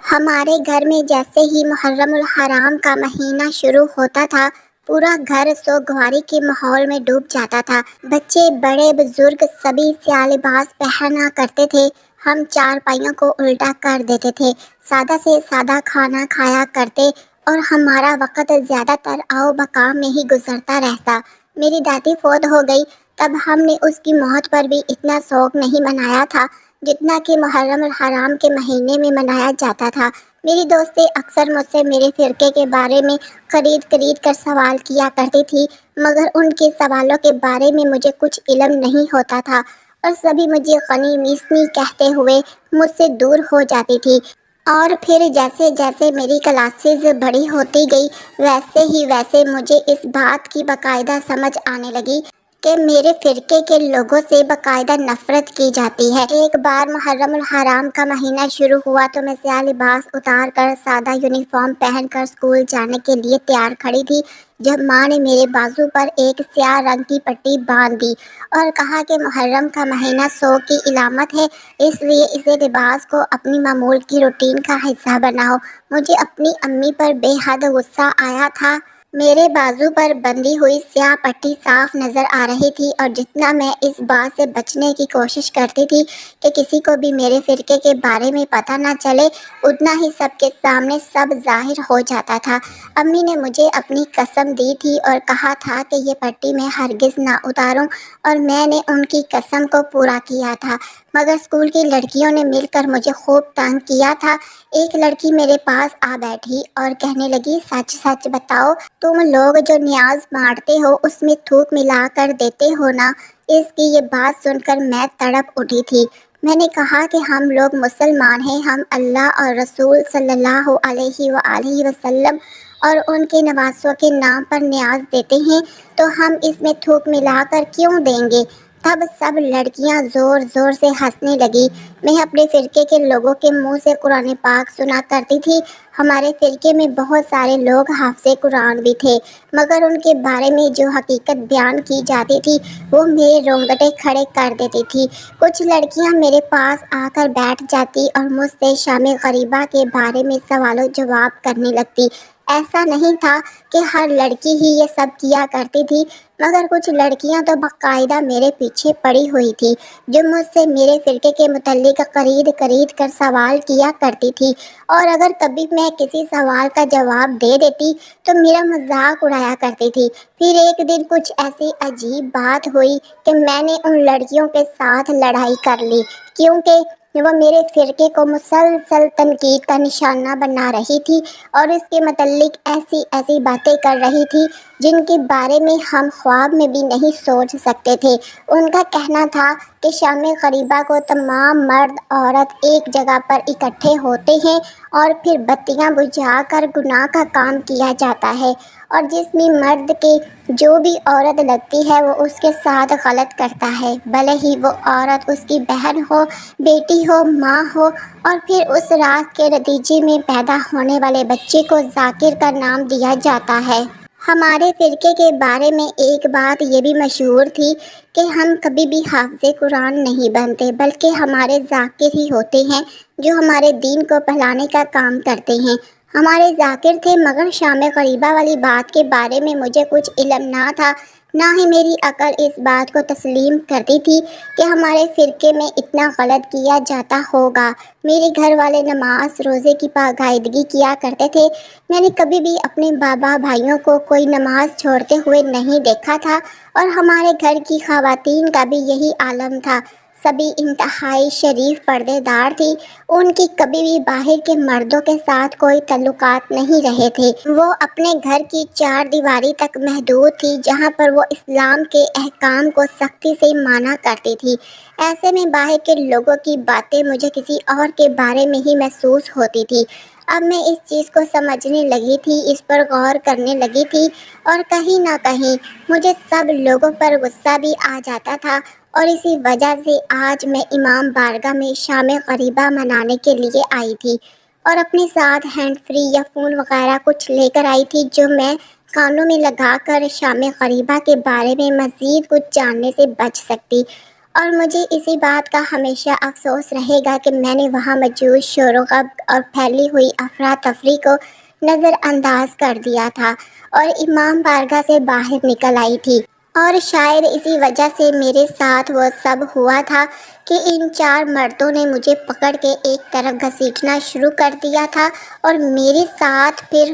ہمارے گھر میں جیسے ہی محرم الحرام کا مہینہ شروع ہوتا تھا، پورا گھر سوگواری کے ماحول میں ڈوب جاتا تھا۔ بچے بڑے بزرگ سبھی سیاہ لباس پہنا کرتے تھے۔ ہم چارپائیوں کو الٹا کر دیتے تھے، سادہ سے سادہ کھانا کھایا کرتے اور ہمارا وقت زیادہ تر آؤ بکا میں ہی گزرتا رہتا۔ میری دادی فوت ہو گئی تب ہم نے اس کی موت پر بھی اتنا شوق نہیں منایا تھا جتنا کہ محرم الحرام کے مہینے میں منایا جاتا تھا۔ میری دوستیں اکثر مجھ سے میرے فرقے کے بارے میں خرید کر سوال کیا کرتی تھی، مگر ان کے سوالوں کے بارے میں مجھے کچھ علم نہیں ہوتا تھا اور سبھی مجھے غنی میسنی کہتے ہوئے مجھ سے دور ہو جاتی تھی۔ اور پھر جیسے جیسے میری کلاسز بڑی ہوتی گئی ویسے مجھے اس بات کی باقاعدہ سمجھ آنے لگی کہ میرے فرقے کے لوگوں سے باقاعدہ نفرت کی جاتی ہے۔ ایک بار محرم الحرام کا مہینہ شروع ہوا تو میں سیاہ لباس اتار کر سادہ یونیفارم پہن کر اسکول جانے کے لیے تیار کھڑی تھی، جب ماں نے میرے بازو پر ایک سیاہ رنگ کی پٹی باندھ دی اور کہا کہ محرم کا مہینہ شوق کی علامت ہے، اس لیے اسے لباس کو اپنی معمول کی روٹین کا حصہ بناؤ۔ مجھے اپنی امی پر بے حد غصہ آیا تھا۔ میرے بازو پر بندھی ہوئی سیاہ پٹی صاف نظر آ رہی تھی اور جتنا میں اس بات سے بچنے کی کوشش کرتی تھی کہ کسی کو بھی میرے فرقے کے بارے میں پتہ نہ چلے، اتنا ہی سب کے سامنے سب ظاہر ہو جاتا تھا۔ امی نے مجھے اپنی قسم دی تھی اور کہا تھا کہ یہ پٹی میں ہرگز نہ اتاروں، اور میں نے ان کی قسم کو پورا کیا تھا، مگر اسکول کی لڑکیوں نے مل کر مجھے خوب تنگ کیا تھا۔ ایک لڑکی میرے پاس آ بیٹھی اور کہنے لگی، سچ سچ بتاؤ، تم لوگ جو نیاز بانٹتے ہو اس میں تھوک ملا کر دیتے ہو نا؟ اس کی یہ بات سن کر میں تڑپ اٹھی تھی۔ میں نے کہا کہ ہم لوگ مسلمان ہیں، ہم اللہ اور رسول صلی اللہ علیہ وآلہ وسلم اور ان کے نواسوں کے نام پر نیاز دیتے ہیں، تو ہم اس میں تھوک ملا کر کیوں دیں گے؟ تب سب لڑکیاں زور زور سے ہنسنے لگی۔ میں اپنے فرقے کے لوگوں کے منہ سے قرآن پاک سنا کرتی تھی۔ ہمارے فرقے میں بہت سارے لوگ حافظ قرآن بھی تھے، مگر ان کے بارے میں جو حقیقت بیان کی جاتی تھی وہ میرے رونگٹے کھڑے کر دیتی تھی۔ کچھ لڑکیاں میرے پاس آ کر بیٹھ جاتی اور مجھ سے شام غریبہ کے بارے میں سوال و جواب کرنے لگتی۔ ایسا نہیں تھا کہ ہر لڑکی ہی یہ سب کیا کرتی تھی، مگر کچھ لڑکیاں تو باقاعدہ میرے پیچھے پڑی ہوئی تھی، جو مجھ سے میرے فرقے کے متعلق خرید کر سوال کیا کرتی تھی، اور اگر کبھی میں کسی سوال کا جواب دے دیتی تو میرا مذاق اڑایا کرتی تھی۔ پھر ایک دن کچھ ایسی عجیب بات ہوئی کہ میں نے ان لڑکیوں کے ساتھ لڑائی کر لی، کیونکہ وہ میرے فرقے کو مسلسل تنقید کا نشانہ بنا رہی تھی اور اس کے متعلق ایسی باتیں کر رہی تھی جن کے بارے میں ہم خواب میں بھی نہیں سوچ سکتے تھے۔ ان کا کہنا تھا کہ شام غریبہ کو تمام مرد عورت ایک جگہ پر اکٹھے ہوتے ہیں اور پھر بتیاں بجھا کر گناہ کا کام کیا جاتا ہے، اور جس میں مرد کے جو بھی عورت لگتی ہے وہ اس کے ساتھ غلط کرتا ہے، بھلے ہی وہ عورت اس کی بہن ہو، بیٹی ہو، ماں ہو، اور پھر اس رات کے نتیجے میں پیدا ہونے والے بچے کو ذاکر کا نام دیا جاتا ہے۔ ہمارے فرقے کے بارے میں ایک بات یہ بھی مشہور تھی کہ ہم کبھی بھی حافظ قرآن نہیں بنتے، بلکہ ہمارے ذاکر ہی ہوتے ہیں جو ہمارے دین کو پھیلانے کا کام کرتے ہیں۔ ہمارے ذاکر تھے، مگر شام غریبہ والی بات کے بارے میں مجھے کچھ علم نہ تھا، نہ ہی میری عقل اس بات کو تسلیم کرتی تھی کہ ہمارے فرقے میں اتنا غلط کیا جاتا ہوگا۔ میرے گھر والے نماز روزے کی باقاعدگی کیا کرتے تھے۔ میں نے کبھی بھی اپنے بابا بھائیوں کو کوئی نماز چھوڑتے ہوئے نہیں دیکھا تھا، اور ہمارے گھر کی خواتین کا بھی یہی عالم تھا۔ سبھی انتہائی شریف پردے دار تھی، ان کی کبھی بھی باہر کے مردوں کے ساتھ کوئی تعلقات نہیں رہے تھے۔ وہ اپنے گھر کی چار دیواری تک محدود تھی، جہاں پر وہ اسلام کے احکام کو سختی سے مانا کرتی تھی۔ ایسے میں باہر کے لوگوں کی باتیں مجھے کسی اور کے بارے میں ہی محسوس ہوتی تھی۔ اب میں اس چیز کو سمجھنے لگی تھی، اس پر غور کرنے لگی تھی، اور کہیں نہ کہیں مجھے سب لوگوں پر غصہ بھی آ جاتا تھا، اور اسی وجہ سے آج میں امام بارگاہ میں شام غریبہ منانے کے لیے آئی تھی، اور اپنے ساتھ ہینڈ فری یا فون وغیرہ کچھ لے کر آئی تھی جو میں کانوں میں لگا کر شام غریبہ کے بارے میں مزید کچھ جاننے سے بچ سکتی۔ اور مجھے اسی بات کا ہمیشہ افسوس رہے گا کہ میں نے وہاں موجود شور و غب اور پھیلی ہوئی افراتفری کو نظر انداز کر دیا تھا اور امام بارگاہ سے باہر نکل آئی تھی۔ اور شاید اسی وجہ سے میرے ساتھ وہ سب ہوا تھا کہ ان 4 مردوں نے مجھے پکڑ کے ایک طرف گھسیٹنا شروع کر دیا تھا اور میرے ساتھ پھر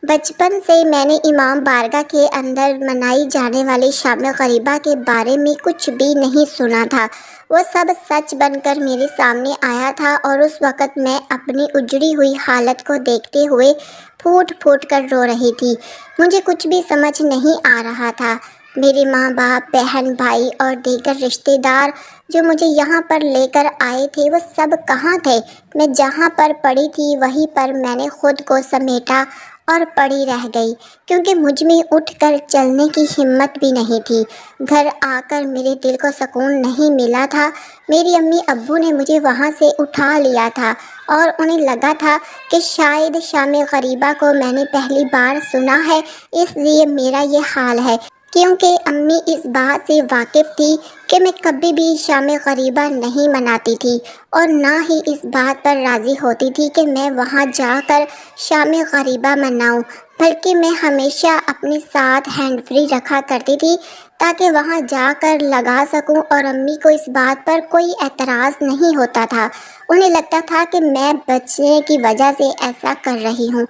بچپن سے میں نے امام بارگاہ کے اندر منائی جانے والی شام غریبہ کے بارے میں کچھ بھی نہیں سنا تھا۔ وہ سب سچ بن کر میرے سامنے آیا تھا اور اس وقت میں اپنی اجڑی ہوئی حالت کو دیکھتے ہوئے پھوٹ پھوٹ کر رو رہی تھی۔ مجھے کچھ بھی سمجھ نہیں آ رہا تھا۔ میرے ماں باپ، بہن بھائی اور دیگر رشتہ دار جو مجھے یہاں پر لے کر آئے تھے وہ سب کہاں تھے؟ میں جہاں پر پڑی تھی وہیں پر میں نے خود کو سمیٹا اور پڑی رہ گئی، کیونکہ مجھ میں اٹھ کر چلنے کی ہمت بھی نہیں تھی۔ گھر آ کر میرے دل کو سکون نہیں ملا تھا۔ میری امی ابو نے مجھے وہاں سے اٹھا لیا تھا اور انہیں لگا تھا کہ شاید شام غریبہ کو میں نے پہلی بار سنا ہے، اس لیے میرا یہ حال ہے، کیونکہ امی اس بات سے واقف تھی کہ میں کبھی بھی شام غریبہ نہیں مناتی تھی اور نہ ہی اس بات پر راضی ہوتی تھی کہ میں وہاں جا کر شام غریبہ مناؤں، بلکہ میں ہمیشہ اپنے ساتھ ہینڈ فری رکھا کرتی تھی تاکہ وہاں جا کر لگا سکوں، اور امی کو اس بات پر کوئی اعتراض نہیں ہوتا تھا۔ انہیں لگتا تھا کہ میں بچنے کی وجہ سے ایسا کر رہی ہوں۔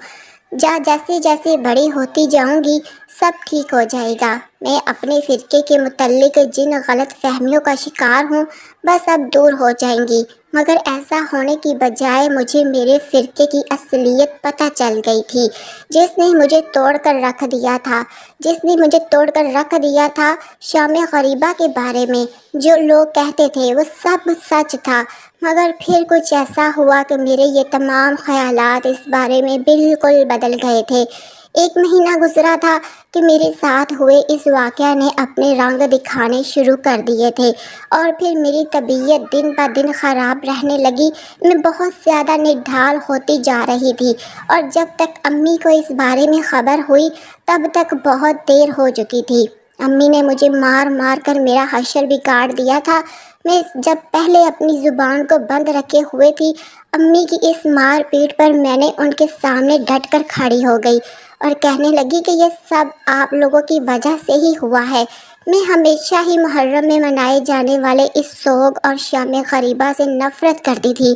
جیسے جیسے بڑی ہوتی جاؤں گی سب ٹھیک ہو جائے گا۔ میں اپنے فرقے کے متعلق جن غلط فہمیوں کا شکار ہوں بس اب دور ہو جائیں گی، مگر ایسا ہونے کی بجائے مجھے میرے فرقے کی اصلیت پتہ چل گئی تھی، جس نے مجھے توڑ کر رکھ دیا تھا۔ شام غریبہ کے بارے میں جو لوگ کہتے تھے وہ سب سچ تھا، مگر پھر کچھ ایسا ہوا کہ میرے یہ تمام خیالات اس بارے میں بالکل بدل گئے تھے۔ 1 مہینہ گزرا تھا کہ میرے ساتھ ہوئے اس واقعہ نے اپنے رنگ دکھانے شروع کر دیے تھے اور پھر میری طبیعت دن بہ دن خراب رہنے لگی۔ میں بہت زیادہ نڈھال ہوتی جا رہی تھی اور جب تک امی کو اس بارے میں خبر ہوئی تب تک بہت دیر ہو چکی تھی۔ امی نے مجھے مار مار کر میرا حشر بگاڑ دیا تھا۔ میں جب پہلے اپنی زبان کو بند رکھے ہوئے تھی، امی کی اس مار پیٹ پر میں نے ان کے سامنے ڈٹ کر کھڑی ہو گئی اور کہنے لگی کہ یہ سب آپ لوگوں کی وجہ سے ہی ہوا ہے۔ میں ہمیشہ ہی محرم میں منائے جانے والے اس سوگ اور شام غریبہ سے نفرت کرتی تھی،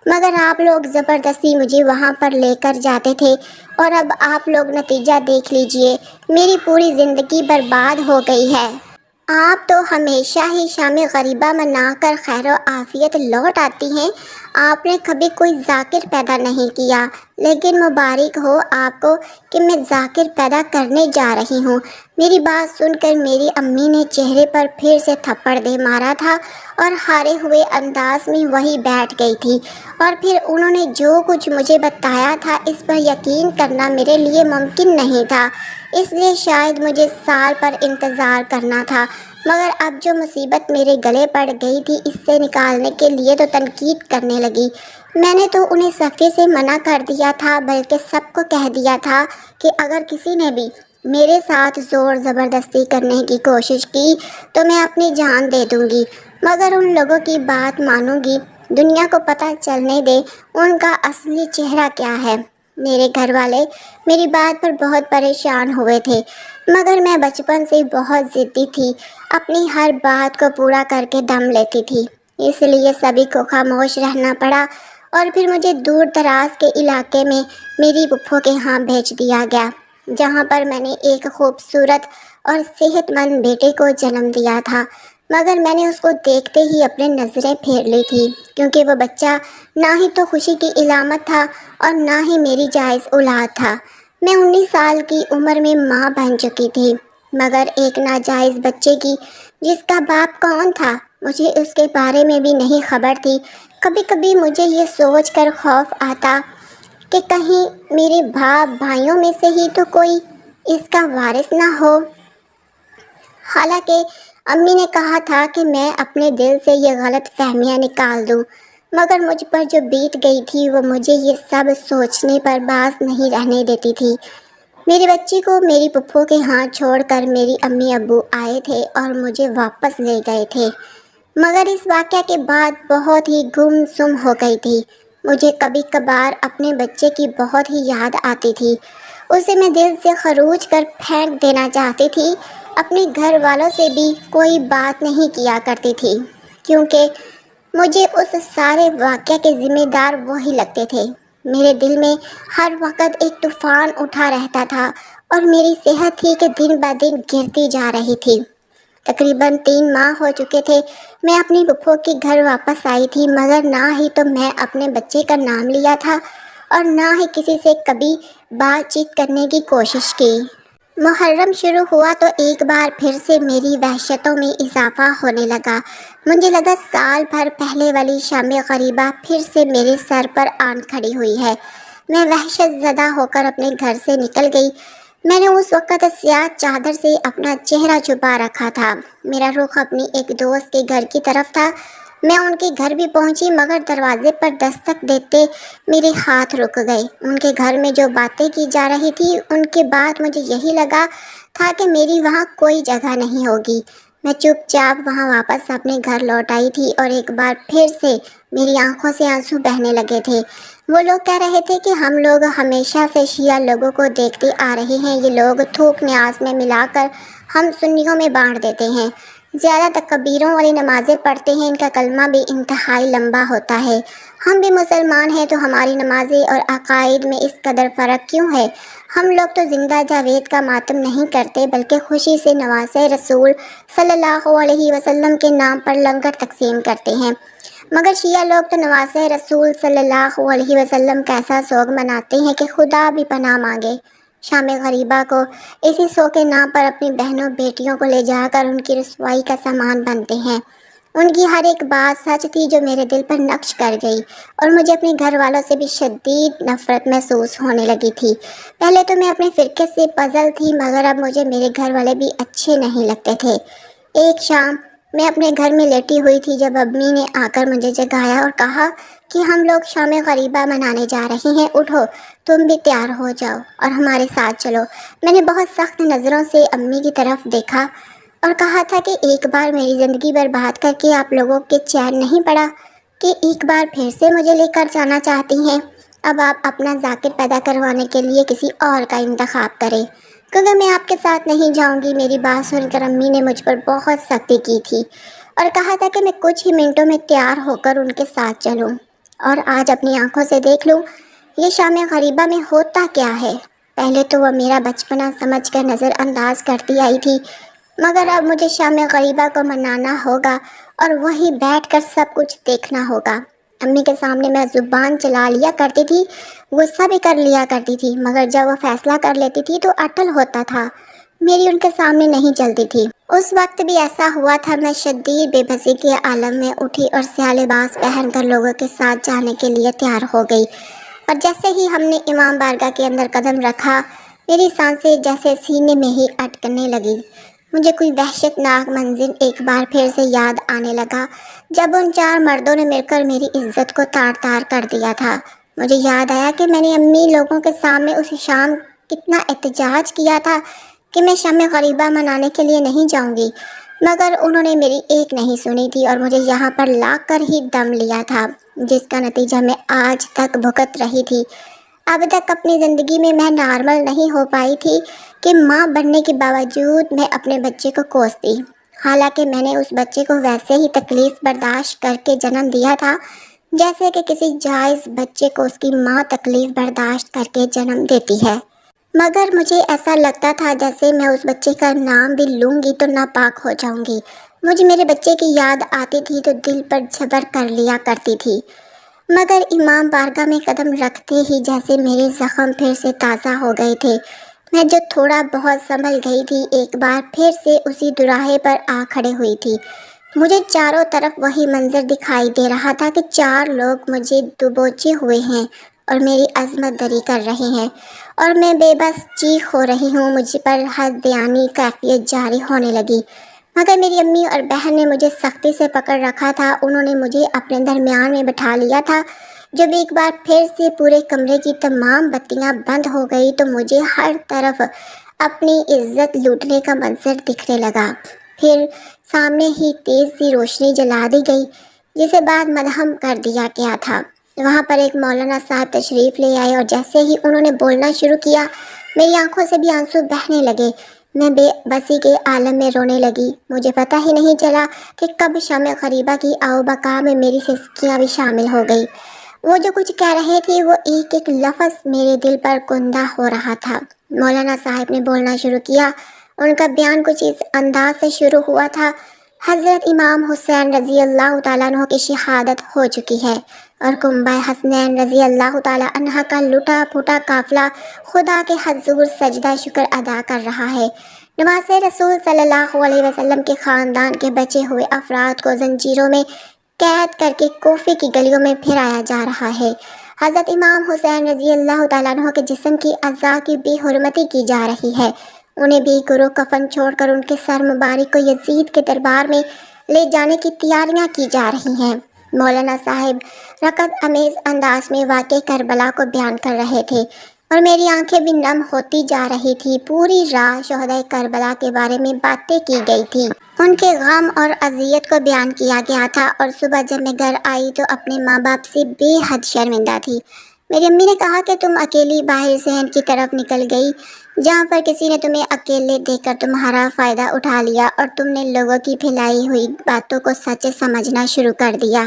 مگر آپ لوگ زبردستی مجھے وہاں پر لے کر جاتے تھے، اور اب آپ لوگ نتیجہ دیکھ لیجئے، میری پوری زندگی برباد ہو گئی ہے۔ آپ تو ہمیشہ ہی شام غریبہ منا کر خیر و عافیت لوٹ آتی ہیں، آپ نے کبھی کوئی ذاکر پیدا نہیں کیا، لیکن مبارک ہو آپ کو کہ میں ذاکر پیدا کرنے جا رہی ہوں۔ میری بات سن کر میری امی نے چہرے پر پھر سے تھپڑ دے مارا تھا اور ہارے ہوئے انداز میں وہیں بیٹھ گئی تھی، اور پھر انہوں نے جو کچھ مجھے بتایا تھا اس پر یقین کرنا میرے لیے ممکن نہیں تھا، اس لیے شاید مجھے سال پر انتظار کرنا تھا، مگر اب جو مصیبت میرے گلے پڑ گئی تھی اس سے نکالنے کے لیے تو تنقید کرنے لگی۔ میں نے تو انہیں سختی سے منع کر دیا تھا، بلکہ سب کو کہہ دیا تھا کہ اگر کسی نے بھی میرے ساتھ زور زبردستی کرنے کی کوشش کی تو میں اپنی جان دے دوں گی، مگر ان لوگوں کی بات مانوں گی، دنیا کو پتہ چلنے دے ان کا اصلی چہرہ کیا ہے۔ میرے گھر والے میری بات پر بہت پریشان ہوئے تھے، مگر میں بچپن سے بہت ضدی تھی، اپنی ہر بات کو پورا کر کے دم لیتی تھی، اس لیے سبھی کو خاموش رہنا پڑا، اور پھر مجھے دور دراز کے علاقے میں میری پھپھو کے ہاں بھیج دیا گیا، جہاں پر میں نے ایک خوبصورت اور صحت مند بیٹے کو جنم دیا تھا، مگر میں نے اس کو دیکھتے ہی اپنے نظریں پھیر لی تھی، کیونکہ وہ بچہ نہ ہی تو خوشی کی علامت تھا اور نہ ہی میری جائز اولاد تھا۔ میں 19 سال کی عمر میں ماں بن چکی تھی، مگر ایک ناجائز بچے کی جس کا باپ کون تھا مجھے اس کے بارے میں بھی نہیں خبر تھی۔ کبھی کبھی مجھے یہ سوچ کر خوف آتا کہ کہیں میرے بھائیوں میں سے ہی تو کوئی اس کا وارث نہ ہو۔ حالانکہ امی نے کہا تھا کہ میں اپنے دل سے یہ غلط فہمیاں نکال دوں، مگر مجھ پر جو بیت گئی تھی وہ مجھے یہ سب سوچنے پر باز نہیں رہنے دیتی تھی۔ میری بچی کو میری پھپھو کے ہاں چھوڑ کر میری امی ابو آئے تھے اور مجھے واپس لے گئے تھے۔ مگر اس واقعہ کے بعد بہت ہی گم سم ہو گئی تھی۔ مجھے کبھی کبھار اپنے بچے کی بہت ہی یاد آتی تھی۔ اسے میں دل سے خروچ کر پھینک دینا چاہتی تھی۔ اپنے گھر والوں سے بھی کوئی بات نہیں کیا کرتی تھی، کیونکہ مجھے اس سارے واقعہ کے ذمہ دار وہی لگتے تھے۔ میرے دل میں ہر وقت ایک طوفان اٹھا رہتا تھا اور میری صحت تھی کہ دن بہ دن گرتی جا رہی تھی۔ تقریباً 3 ماہ ہو چکے تھے میں اپنی پھپھو کے گھر واپس آئی تھی، مگر نہ ہی تو میں اپنے بچے کا نام لیا تھا اور نہ ہی کسی سے کبھی بات چیت کرنے کی کوشش کی۔ محرم شروع ہوا تو ایک بار پھر سے میری وحشتوں میں اضافہ ہونے لگا۔ مجھے لگا سال بھر پہلے والی شام غریبہ پھر سے میرے سر پر آن کھڑی ہوئی ہے۔ میں وحشت زدہ ہو کر اپنے گھر سے نکل گئی۔ میں نے اس وقت سیاہ چادر سے اپنا چہرہ چھپا رکھا تھا۔ میرا رخ اپنی ایک دوست کے گھر کی طرف تھا۔ میں ان کے گھر بھی پہنچی، مگر دروازے پر دستک دیتے میرے ہاتھ رک گئے۔ ان کے گھر میں جو باتیں کی جا رہی تھی ان کے بعد مجھے یہی لگا تھا کہ میری وہاں کوئی جگہ نہیں ہوگی۔ میں چپ چاپ وہاں واپس اپنے گھر لوٹ آئی تھی اور ایک بار پھر سے میری آنکھوں سے آنسو بہنے لگے تھے۔ وہ لوگ کہہ رہے تھے کہ ہم لوگ ہمیشہ سے شیعہ لوگوں کو دیکھتے آ رہے ہیں، یہ لوگ تھوک نیاز میں ملا کر ہم سنیوں میں بانٹ دیتے ہیں، زیادہ تکبیروں والی نمازیں پڑھتے ہیں، ان کا کلمہ بھی انتہائی لمبا ہوتا ہے۔ ہم بھی مسلمان ہیں تو ہماری نمازیں اور عقائد میں اس قدر فرق کیوں ہے؟ ہم لوگ تو زندہ جاوید کا ماتم نہیں کرتے بلکہ خوشی سے نواسہ رسول صلی اللہ علیہ وسلم کے نام پر لنگر تقسیم کرتے ہیں، مگر شیعہ لوگ تو نواسہ رسول صلی اللہ علیہ وسلم کا ایسا سوگ مناتے ہیں کہ خدا بھی پناہ مانگے۔ شام غریبہ کو اسی سو کے نام پر اپنی بہنوں بیٹیوں کو لے جا کر ان کی رسوائی کا سامان بنتے ہیں۔ ان کی ہر ایک بات سچ تھی جو میرے دل پر نقش کر گئی، اور مجھے اپنے گھر والوں سے بھی شدید نفرت محسوس ہونے لگی تھی۔ پہلے تو میں اپنے فرقے سے پزل تھی، مگر اب مجھے میرے گھر والے بھی اچھے نہیں لگتے تھے۔ ایک شام میں اپنے گھر میں لیٹی ہوئی تھی جب امی نے آ کر مجھے جگایا اور کہا کہ ہم لوگ شام غریبہ منانے جا رہے ہیں، اٹھو تم بھی تیار ہو جاؤ اور ہمارے ساتھ چلو۔ میں نے بہت سخت نظروں سے امی کی طرف دیکھا اور کہا تھا کہ ایک بار میری زندگی برباد کر کے آپ لوگوں کے چین نہیں پڑا کہ ایک بار پھر سے مجھے لے کر جانا چاہتی ہیں۔ اب آپ اپنا ذاکر پیدا کروانے کے لیے کسی اور کا انتخاب کریں، کیونکہ میں آپ کے ساتھ نہیں جاؤں گی۔ میری بات سن کر امی نے مجھ پر بہت سختی کی تھی اور کہا تھا کہ میں کچھ ہی منٹوں میں تیار ہو کر ان کے ساتھ چلوں اور آج اپنی آنکھوں سے دیکھ لوں یہ شام غریبہ میں ہوتا کیا ہے۔ پہلے تو وہ میرا بچپنا سمجھ کر نظر انداز کرتی آئی تھی، مگر اب مجھے شام غریبہ کو منانا ہوگا اور وہیں بیٹھ کر سب کچھ دیکھنا ہوگا۔ امی کے سامنے میں زبان چلا لیا کرتی تھی، غصہ بھی کر لیا کرتی تھی، مگر جب وہ فیصلہ کر لیتی تھی تو اٹل ہوتا تھا۔ میری ان کے سامنے نہیں چلتی تھی۔ اس وقت بھی ایسا ہوا تھا، میں شدید بے بسی کے عالم میں اٹھی اور سیاہ لباس پہن کر لوگوں کے ساتھ جانے کے لیے تیار ہو گئی، اور جیسے ہی ہم نے امام بارگاہ کے اندر قدم رکھا میری سانسیں جیسے سینے میں ہی اٹکنے لگی۔ مجھے کوئی وحشت ناک منظر ایک بار پھر سے یاد آنے لگا جب ان 4 مردوں نے مل کر میری عزت کو تار تار کر دیا تھا۔ مجھے یاد آیا کہ میں نے امی لوگوں کے سامنے اس شام کتنا احتجاج کیا تھا کہ میں شام غریبہ منانے کے لیے نہیں جاؤں گی، مگر انہوں نے میری ایک نہیں سنی تھی اور مجھے یہاں پر لا کر ہی دم لیا تھا، جس کا نتیجہ میں آج تک بھگت رہی تھی۔ اب تک اپنی زندگی میں نارمل نہیں ہو پائی تھی کہ ماں بننے کے باوجود میں اپنے بچے کو کوستی، حالانکہ میں نے اس بچے کو ویسے ہی تکلیف برداشت کر کے جنم دیا تھا جیسے کہ کسی جائز بچے کو اس کی ماں تکلیف برداشت کر کے جنم دیتی ہے۔ مگر مجھے ایسا لگتا تھا جیسے میں اس بچے کا نام بھی لوں گی تو ناپاک ہو جاؤں گی۔ مجھے میرے بچے کی یاد آتی تھی تو دل پر جبر کر لیا کرتی تھی، مگر امام بارگاہ میں قدم رکھتے ہی جیسے میرے زخم پھر سے تازہ ہو گئے تھے۔ میں جو تھوڑا بہت سنبھل گئی تھی ایک بار پھر سے اسی دوراہے پر آ کھڑے ہوئی تھی۔ مجھے چاروں طرف وہی منظر دکھائی دے رہا تھا کہ 4 لوگ مجھے دبوچے ہوئے ہیں اور میری عظمت دری کر رہے ہیں، اور میں بے بس چیخ ہو رہی ہوں۔ مجھ پر حد بیانی کیفیت جاری ہونے لگی، مگر میری امی اور بہن نے مجھے سختی سے پکڑ رکھا تھا۔ انہوں نے مجھے اپنے درمیان میں بٹھا لیا تھا۔ جب ایک بار پھر سے پورے کمرے کی تمام بتیاں بند ہو گئی تو مجھے ہر طرف اپنی عزت لوٹنے کا منظر دکھنے لگا۔ پھر سامنے ہی تیز سی روشنی جلا دی گئی جسے بعد مدھم کر دیا گیا تھا۔ وہاں پر ایک مولانا صاحب تشریف لے آئے اور جیسے ہی انہوں نے بولنا شروع کیا میری آنکھوں سے بھی آنسو بہنے لگے۔ میں بے بسی کے عالم میں رونے لگی۔ مجھے پتہ ہی نہیں چلا کہ کب شمع غریبہ کی آو بقا میں میری سسکیاں بھی شامل ہو گئی۔ وہ جو کچھ کہہ رہے تھے وہ ایک ایک لفظ میرے دل پر کندہ ہو رہا تھا۔ مولانا صاحب نے بولنا شروع کیا۔ ان کا بیان کچھ اس انداز سے شروع ہوا تھا: حضرت امام حسین رضی اللہ تعالیٰ عنہ کی شہادت ہو چکی ہے اور کنبہ حسنین رضی اللہ تعالیٰ عنہ کا لٹا پھوٹا قافلہ خدا کے حضور سجدہ شکر ادا کر رہا ہے۔ نواز رسول صلی اللہ علیہ وسلم کے خاندان کے بچے ہوئے افراد کو زنجیروں میں قید کر کے کوفے کی گلیوں میں پھرایا جا رہا ہے۔ حضرت امام حسین رضی اللہ تعالیٰ عنہ کے جسم کی اعضاء کی بے حرمتی کی جا رہی ہے۔ انہیں بھی گرو کفن چھوڑ کر ان کے سر مبارک کو یزید کے دربار میں لے جانے کی تیاریاں کی جا رہی ہیں۔ مولانا صاحب رقت امیز انداز میں واقع کربلا کو بیان کر رہے تھے اور میری آنکھیں بھی نم ہوتی جا رہی تھی۔ پوری رات شہدائے کربلا کے بارے میں باتیں کی گئی تھی، ان کے غم اور اذیت کو بیان کیا گیا تھا، اور صبح جب میں گھر آئی تو اپنے ماں باپ سے بے حد شرمندہ تھی۔ میری امی نے کہا کہ تم اکیلی باہر صحن کی طرف نکل گئی جہاں پر کسی نے تمہیں اکیلے دیکھ کر تمہارا فائدہ اٹھا لیا اور تم نے لوگوں کی پھیلائی ہوئی باتوں کو سچ سمجھنا شروع کر دیا،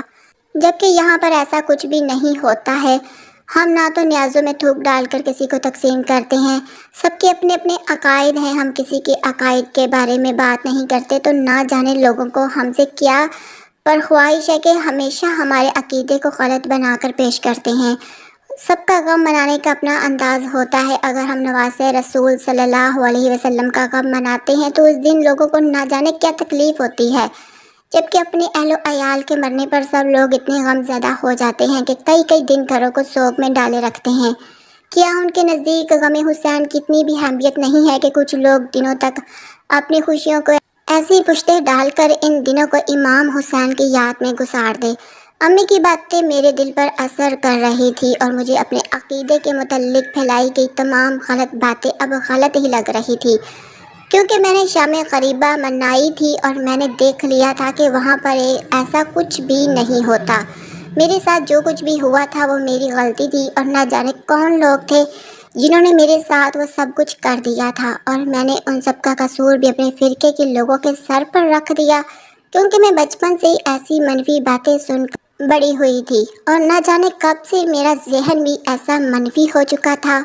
جبکہ یہاں پر ایسا کچھ بھی نہیں ہوتا ہے۔ ہم نہ تو نیازوں میں تھوک ڈال کر کسی کو تقسیم کرتے ہیں، سب کے اپنے اپنے عقائد ہیں، ہم کسی کے عقائد کے بارے میں بات نہیں کرتے تو نہ جانے لوگوں کو ہم سے کیا پرخواہش ہے کہ ہمیشہ ہمارے عقیدے کو غلط بنا کر پیش کرتے ہیں۔ سب کا غم منانے کا اپنا انداز ہوتا ہے۔ اگر ہم نواز رسول صلی اللہ علیہ وسلم کا غم مناتے ہیں تو اس دن لوگوں کو نہ جانے کیا تکلیف ہوتی ہے، جبکہ اپنے اہل و عیال کے مرنے پر سب لوگ اتنے غم زدہ ہو جاتے ہیں کہ کئی کئی دن گھروں کو سوگ میں ڈالے رکھتے ہیں۔ کیا ان کے نزدیک غم حسین کی اتنی بھی اہمیت نہیں ہے کہ کچھ لوگ دنوں تک اپنی خوشیوں کو ایسی پشتے ڈال کر ان دنوں کو امام حسین کی یاد میں گزار دے؟ امی کی باتیں میرے دل پر اثر کر رہی تھی اور مجھے اپنے عقیدے کے متعلق پھیلائی گئی تمام غلط باتیں اب غلط ہی لگ رہی تھی، کیونکہ میں نے شمع غریبہ منائی تھی اور میں نے دیکھ لیا تھا کہ وہاں پر ایسا کچھ بھی نہیں ہوتا۔ میرے ساتھ جو کچھ بھی ہوا تھا وہ میری غلطی تھی اور نہ جانے کون لوگ تھے جنہوں نے میرے ساتھ وہ سب کچھ کر دیا تھا، اور میں نے ان سب کا قصور بھی اپنے فرقے کے لوگوں کے سر پر رکھ دیا، کیونکہ میں بچپن سے ہی ایسی منفی باتیں سن کر بڑی ہوئی تھی اور نہ جانے کب سے میرا ذہن بھی ایسا منفی ہو چکا تھا۔